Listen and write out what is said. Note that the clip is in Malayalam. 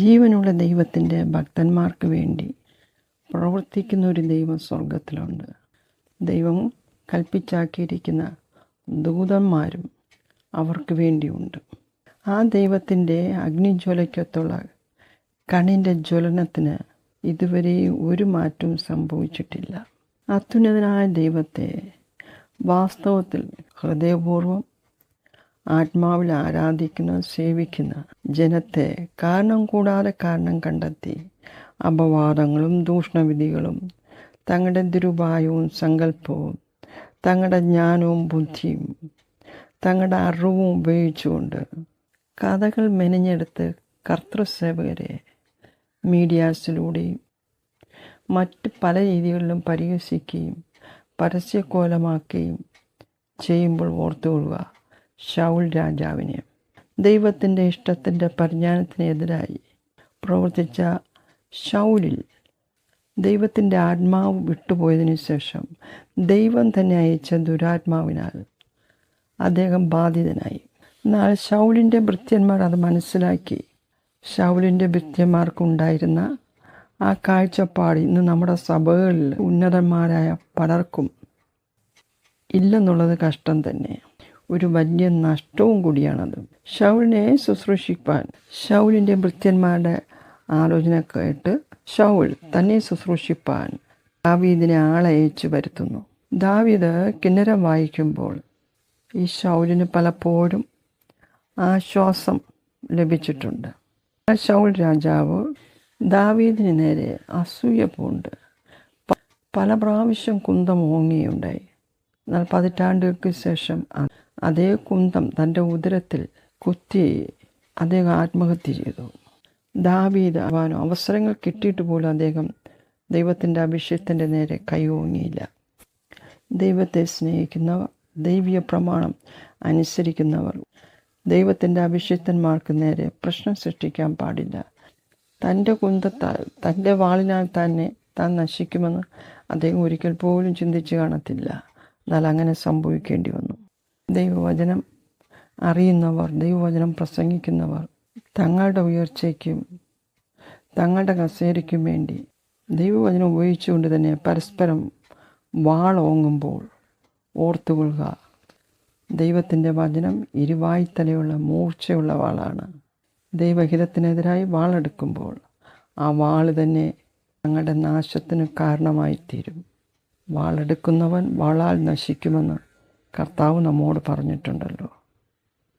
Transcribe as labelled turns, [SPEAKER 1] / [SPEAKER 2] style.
[SPEAKER 1] ജീവനുള്ള ദൈവത്തിൻ്റെ ഭക്തന്മാർക്ക് വേണ്ടി പ്രവർത്തിക്കുന്ന ഒരു ദൈവം സ്വർഗത്തിലുണ്ട്. ദൈവം കൽപ്പിച്ചാക്കിയിരിക്കുന്ന ദൂതന്മാരും അവർക്ക് വേണ്ടിയുണ്ട്. ആ ദൈവത്തിൻ്റെ അഗ്നിജ്വലയ്ക്കത്തുള്ള കണ്ണിൻ്റെ ജ്വലനത്തിന് ഇതുവരെയും ഒരു മാറ്റവും സംഭവിച്ചിട്ടില്ല. അത്യുന്നതനായ ദൈവത്തെ വാസ്തവത്തിൽ ഹൃദയപൂർവ്വം ആത്മാവിൽ ആരാധിക്കുന്ന സേവിക്കുന്ന ജനത്തെ കാരണം കൂടാതെ കാരണം കണ്ടെത്തി അപവാദങ്ങളും ദൂഷണവിധികളും തങ്ങളുടെ ദുരുപായവും സങ്കല്പവും തങ്ങളുടെ ജ്ഞാനവും ബുദ്ധിയും തങ്ങളുടെ അറിവും ഉപയോഗിച്ചുകൊണ്ട് കഥകൾ മെനഞ്ഞെടുത്ത് കർത്തൃസേവകരെ മീഡിയാസിലൂടെയും മറ്റ് പല രീതികളിലും പരിഹസിക്കുകയും പരസ്യക്കോലമാക്കുകയും ചെയ്യുമ്പോൾ ഓർത്തുകൊള്ളുക, ശൗൽ രാജാവിനെ ദൈവത്തിൻ്റെ ഇഷ്ടത്തിൻ്റെ പരിജ്ഞാനത്തിനെതിരായി പ്രവർത്തിച്ച ശൗലിൽ ദൈവത്തിൻ്റെ ആത്മാവ് വിട്ടുപോയതിനു ശേഷം ദൈവം തന്നെ അയച്ച ദുരാത്മാവിനാൽ അദ്ദേഹം ബാധിതനായി. എന്നാൽ ശൗലിൻ്റെ ഭൃത്യന്മാർ അത് മനസ്സിലാക്കി. ശൗലിൻ്റെ ഭൃത്യന്മാർക്കുണ്ടായിരുന്ന ആ കാഴ്ചപ്പാട് ഇന്ന് നമ്മുടെ സഭകളിൽ ഉന്നതന്മാരായ പലർക്കും ഇല്ലെന്നുള്ളത് കഷ്ടം തന്നെ. ഒരു വലിയ നഷ്ടവും കൂടിയാണത്. ശൗലിനെ ശുശ്രൂഷിപ്പാൻ ശൗലിൻ്റെ ഭൃത്യന്മാരുടെ ആലോചന കേട്ട് ശൗൽ തന്നെ ശുശ്രൂഷിപ്പാൻ ദാവീദിനെ ആളയച്ചു വരുത്തുന്നു. ദാവീദ് കിന്നരം വായിക്കുമ്പോൾ ഈ ശൗലിന് പലപ്പോഴും ആശ്വാസം ലഭിച്ചിട്ടുണ്ട്. ശൗൽ രാജാവ് ദാവീദിന് നേരെ അസൂയ പൂണ്ട് പല പ്രാവശ്യം കുന്തം ഓങ്ങുകയുണ്ടായി. എന്നാൽ പതിറ്റാണ്ടുകൾക്ക് ശേഷം അതേ കുന്തം തൻ്റെ ഉദരത്തിൽ കുത്തി അദ്ദേഹം ആത്മഹത്യ ചെയ്തു. ദാവീദ് അവസരങ്ങൾ കിട്ടിയിട്ട് പോലും അദ്ദേഹം ദൈവത്തിൻ്റെ അഭിഷേകത്തിൻ്റെ നേരെ കൈ ഓങ്ങിയില്ല. ദൈവത്തെ സ്നേഹിക്കുന്നവർ, ദൈവീയ പ്രമാണം അനുസരിക്കുന്നവർ ദൈവത്തിൻ്റെ അഭിഷിക്തന്മാർക്ക് നേരെ പ്രശ്നം സൃഷ്ടിക്കാൻ പാടില്ല. തൻ്റെ കുന്തത്താൽ തൻ്റെ വാളിനാൽ തന്നെ താൻ നശിക്കുമെന്ന് അദ്ദേഹം ഒരിക്കൽ പോലും ചിന്തിച്ച് കാണത്തില്ല. എന്നാൽ അങ്ങനെ സംഭവിക്കേണ്ടി വന്നു. ദൈവവചനം അറിയുന്നവർ, ദൈവവചനം പ്രസംഗിക്കുന്നവർ തങ്ങളുടെ ഉയർച്ചയ്ക്കും തങ്ങളുടെ കസേരയ്ക്കും വേണ്ടി ദൈവവചനം ഉപയോഗിച്ചുകൊണ്ട് തന്നെ പരസ്പരം വാളോങ്ങുമ്പോൾ ഓർത്തുകൊള്ളുക, ദൈവത്തിൻ്റെ വചനം ഇരുവായ്ത്തലയുള്ള മൂർച്ചയുള്ള വാളാണ്. ദൈവഹിതത്തിനെതിരായി വാളെടുക്കുമ്പോൾ ആ വാൾ തന്നെ ഞങ്ങളുടെ നാശത്തിന് കാരണമായിത്തീരും. വാളെടുക്കുന്നവൻ വാളാൽ നശിക്കുമെന്ന് കർത്താവ് നമ്മോട് പറഞ്ഞിട്ടുണ്ടല്ലോ.